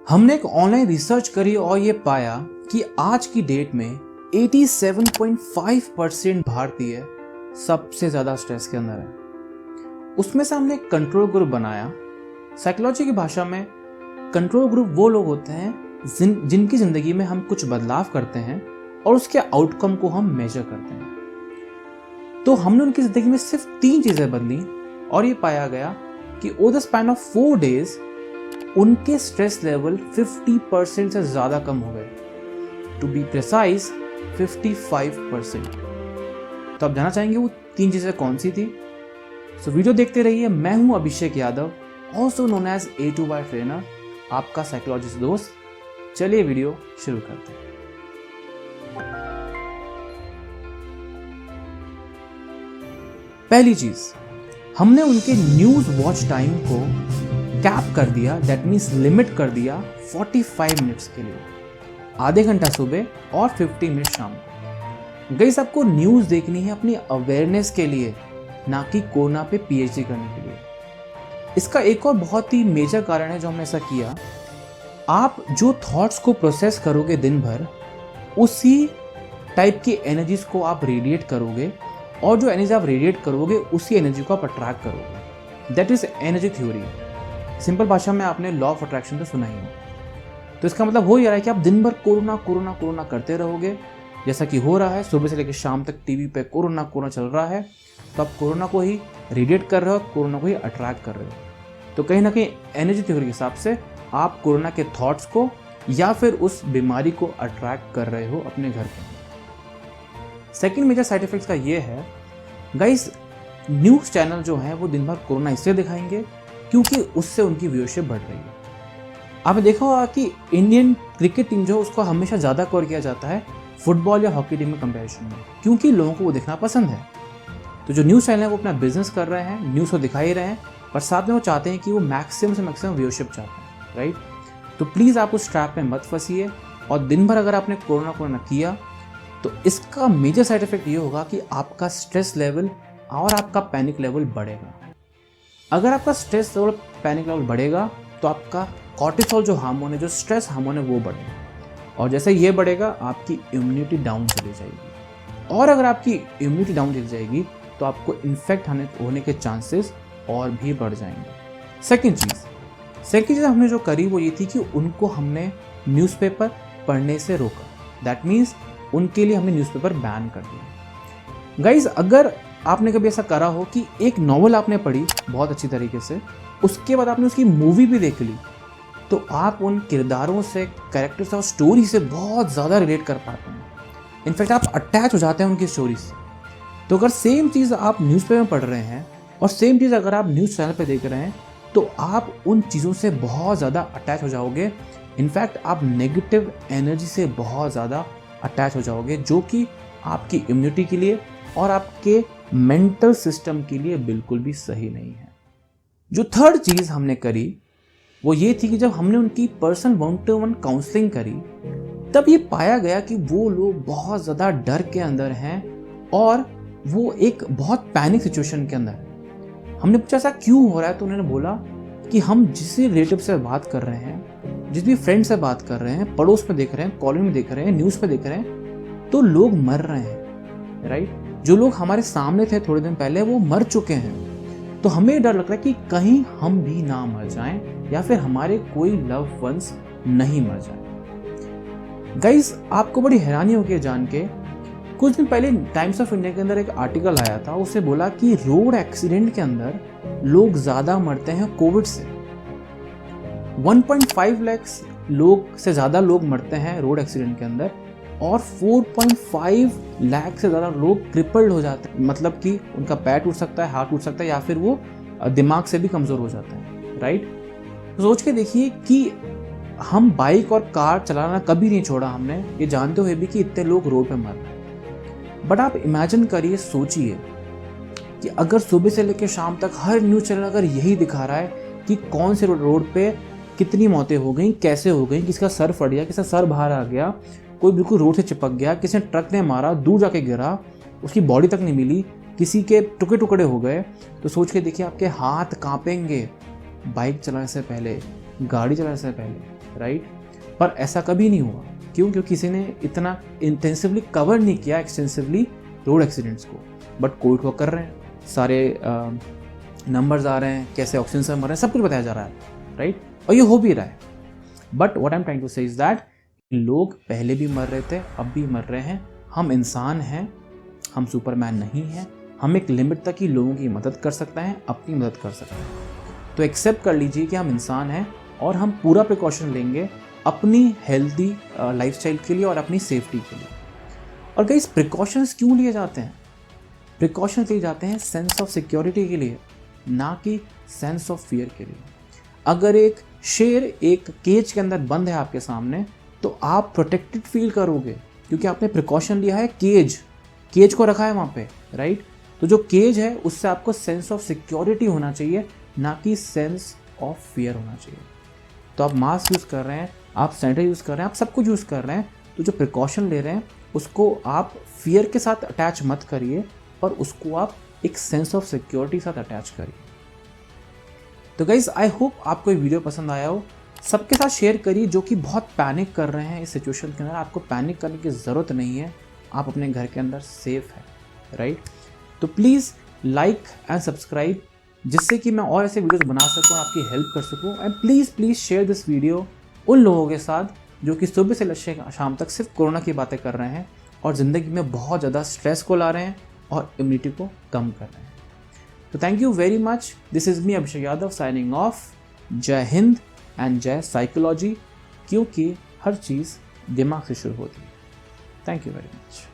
हमने एक online research करी और ये पाया कि आज की डेट में 87.5% भारतीय सबसे ज़्यादा स्ट्रेस के अंदर है। उसमें से हमने एक कंट्रोल ग्रुप बनाया। साइकोलॉजी की भाषा में कंट्रोल ग्रुप वो लोग होते हैं जिनकी ज़िंदगी में हम कुछ बदलाव करते हैं और उसके आउटकम को हम मेजर करते हैं। तो हमने उनकी ज़िंदगी में सिर्फ 3 चीज़ें बदली और ये पाया गया कि over the span of 4 days उनके स्ट्रेस लेवल 50% से ज़्यादा कम हो गए। To be precise 55%। तो आप जानना चाहेंगे वो 3 चीज़ें कौन सी थी? सो वीडियो देखते रहिए। मैं हूं Abhishek Yadav, also known as A2Y trainer, आपका साइकोलॉजिस्ट दोस्त। चलिए वीडियो शुरू करते हैं। पहली चीज, हमने उनके न्यूज वॉच टाइम को कैप कर दिया, दैट मीन्स लिमिट कर दिया 45 मिनट्स के लिए, आधे घंटा सुबह और 50 मिनट शाम को। गाइस, आपको न्यूज देखनी है अपनी अवेयरनेस के लिए, ना कि कोरोना पे PhD करने के लिए। इसका एक और बहुत ही मेजर कारण है जो हमने ऐसा किया। आप जो थॉट्स को प्रोसेस करोगे दिन भर, उसी टाइप की एनर्जीज को आप रेडिएट करोगे और जो एनर्जी आप रेडिएट करोगे उसी एनर्जी को आप अट्रैक्ट करोगे। That is energy theory. Simple भाषा में आपने लॉ ऑफ अट्रैक्शन तो सुना ही है। तो इसका मतलब हो ही रहा है कि आप दिन भर कोरोना कोरोना कोरोना करते रहोगे, जैसा कि हो रहा है। सुबह से लेकर शाम तक टीवी पे कोरोना कोरोना चल रहा है, तो आप कोरोना को ही रेडिएट कर रहे हो, कोरोना को ही अट्रैक्ट कर रहे हो। तो कहीं ना कहीं एनर्जी थ्योरी के हिसाब से आप कोरोना के थॉट्स को या फिर उस बीमारी को अट्रैक्ट कर रहे हो अपने घर पे। सेकेंड मेजर साइड इफेक्ट्स का ये है, गाइस, न्यूज़ चैनल जो हैं वो दिन भर कोरोना इसलिए दिखाएंगे क्योंकि उससे उनकी व्यूअरशिप बढ़ रही है। आपने देखा होगा कि इंडियन क्रिकेट टीम जो है उसको हमेशा ज़्यादा कवर किया जाता है फुटबॉल या हॉकी टीम में कंपैरिजन में, क्योंकि लोगों को वो देखना पसंद है। तो जो न्यूज़ चैनल है वो अपना बिजनेस कर रहे हैं, न्यूज़ को दिखा ही रहे हैं, पर साथ में वो चाहते हैं कि वो मैक्सिमम से मैक्सिमम व्यूअरशिप चाहते हैं, राइट। तो प्लीज़ आप उस ट्रैप में मत फंसिए। और दिन भर अगर आपने कोरोना किया तो इसका मेजर साइड इफेक्ट ये होगा कि आपका स्ट्रेस लेवल और आपका पैनिक लेवल बढ़ेगा। अगर आपका स्ट्रेस लेवल पैनिक लेवल बढ़ेगा तो आपका कॉर्टिसोल जो हार्मोन है, जो स्ट्रेस हार्मोन है, वो बढ़ेगा। और जैसे ये बढ़ेगा आपकी इम्यूनिटी डाउन चली जाएगी। और अगर आपकी इम्यूनिटी डाउन चली जाएगी तो आपको इन्फेक्ट होने के चांसेस और भी बढ़ जाएंगे। सेकेंड चीज़ हमने जो करी वो ये थी कि उनको हमने न्यूज़पेपर पढ़ने से रोका। दैट मीन्स उनके लिए हमने न्यूज़पेपर बैन कर दिया। गाइज, अगर आपने कभी ऐसा करा हो कि एक नॉवल आपने पढ़ी बहुत अच्छी तरीके से, उसके बाद आपने उसकी मूवी भी देख ली, तो आप उन किरदारों से, कैरेक्टर्स और स्टोरी से बहुत ज़्यादा रिलेट कर पाते हैं। इनफैक्ट आप अटैच हो जाते हैं उनकी स्टोरी से। तो अगर सेम चीज़ आप न्यूज़पेपर में पढ़ रहे हैं और सेम चीज़ अगर आप न्यूज़ चैनल पर देख रहे हैं, तो आप उन चीज़ों से बहुत ज़्यादा अटैच हो जाओगे। इनफैक्ट आप नेगेटिव एनर्जी से बहुत ज़्यादा अटैच हो जाओगे, जो कि आपकी इम्यूनिटी के लिए और आपके मेंटल सिस्टम के लिए बिल्कुल भी सही नहीं है। जो थर्ड चीज़ हमने करी वो ये थी कि जब हमने उनकी पर्सनल 1-to-1 काउंसलिंग करी, तब ये पाया गया कि वो लोग बहुत ज़्यादा डर के अंदर हैं और वो एक बहुत पैनिक सिचुएशन के अंदर है। हमने पूछा ऐसा क्यों हो रहा है, तो उन्होंने बोला कि हम जिस रिलेटिव से बात कर रहे हैं, जिस भी फ्रेंड से बात कर रहे हैं, पड़ोस में देख रहे हैं, कॉलोनी में देख रहे हैं, न्यूज़ पे देख रहे हैं, तो लोग मर रहे हैं, राइट। जो लोग हमारे सामने थे थोड़े दिन पहले वो मर चुके हैं। तो हमें डर लग रहा है कि कहीं हम भी ना मर जाएं या फिर हमारे कोई लव वंस नहीं मर जाए। गाइस, आपको बड़ी हैरानी होगी जान के, कुछ दिन पहले टाइम्स ऑफ इंडिया के अंदर एक आर्टिकल आया था, उससे बोला कि रोड एक्सीडेंट के अंदर लोग ज़्यादा मरते हैं कोविड से। 1.5 लाख लोग से ज़्यादा लोग मरते हैं रोड एक्सीडेंट के अंदर और 4.5 लाख से ज़्यादा लोग क्रिपल्ड हो जाते हैं। मतलब कि उनका पैर टूट सकता है, हाथ टूट सकता है या फिर वो दिमाग से भी कमज़ोर हो जाते हैं, राइट। तो सोच के देखिए कि हम बाइक और कार चलाना कभी नहीं छोड़ा हमने, ये जानते हुए भी कि इतने लोग रोड पे मर रहे हैं। बट आप इमेजिन करिए, सोचिए कि अगर सुबह से लेकर शाम तक हर न्यूज़ चैनल अगर यही दिखा रहा है कि कौन से रोड पे कितनी मौतें हो गई, कैसे हो गई, किसका सर फट गया, किसका सर बाहर आ गया, कोई बिल्कुल रोड से चिपक गया, किसी ने ट्रक ने मारा, दूर जाके गिरा, उसकी बॉडी तक नहीं मिली, किसी के टुकड़े टुकड़े हो गए, तो सोच के देखिए आपके हाथ कांपेंगे बाइक चलाने से पहले, गाड़ी चलाने से पहले, राइट? पर ऐसा कभी नहीं हुआ। क्यों? क्योंकि किसी ने इतना इंटेंसिवली कवर नहीं किया एक्सटेंसिवली रोड एक्सीडेंट्स को। बट कोविड को कर रहे हैं, सारे नंबर्स आ रहे हैं, कैसे ऑक्सीजन से मर रहे हैं, सब कुछ बताया जा रहा है, राइट? और ये हो भी रहा है। But what I am trying to say is that लोग पहले भी मर रहे थे, अब भी मर रहे हैं। हम इंसान हैं, हम सुपरमैन नहीं हैं। हम एक लिमिट तक ही लोगों की मदद कर सकते हैं, अपनी मदद कर सकते हैं। तो एक्सेप्ट कर लीजिए कि हम इंसान हैं और हम पूरा प्रिकॉशन लेंगे अपनी हेल्दी लाइफस्टाइल के लिए और अपनी सेफ्टी के लिए। और गाइस, प्रिकॉशंस क्यों लिए जाते हैं? प्रिकॉशंस लिए जाते हैं सेंस ऑफ सिक्योरिटी के लिए, ना कि सेंस ऑफ फियर के लिए। अगर एक शेर एक केज के अंदर बंद है आपके सामने, तो आप प्रोटेक्टेड फील करोगे क्योंकि आपने प्रिकॉशन लिया है। केज को रखा है वहाँ पे, राइट? तो जो केज है उससे आपको सेंस ऑफ सिक्योरिटी होना चाहिए, ना कि सेंस ऑफ फियर होना चाहिए। तो आप मास्क यूज़ कर रहे हैं, आप सैनिटाइजर यूज़ कर रहे हैं, आप सब कुछ यूज़ कर रहे हैं, तो जो प्रिकॉशन ले रहे हैं उसको आप फियर के साथ अटैच मत करिए, पर उसको आप एक सेंस ऑफ सिक्योरिटी के साथ अटैच करिए। तो गाइज, आई होप आपको ये वीडियो पसंद आया हो। सबके साथ शेयर करिए जो कि बहुत पैनिक कर रहे हैं इस सिचुएशन के अंदर। आपको पैनिक करने की ज़रूरत नहीं है, आप अपने घर के अंदर सेफ है, राइट? तो प्लीज़ लाइक एंड सब्सक्राइब, जिससे कि मैं और ऐसे वीडियोस बना सकूं, आपकी हेल्प कर सकूं। And please share this video उन लोगों के साथ जो कि सुबह से लेकर शाम तक सिर्फ कोरोना की बातें कर रहे हैं और ज़िंदगी में बहुत ज़्यादा स्ट्रेस को ला रहे हैं और इम्यूनिटी को कम कर रहे हैं। तो thank you very much. This is me Abhishek Yadav signing off. जय हिंद एंड जय साइकोलॉजी, क्योंकि हर चीज़ दिमाग से शुरू होती है। Thank you very much.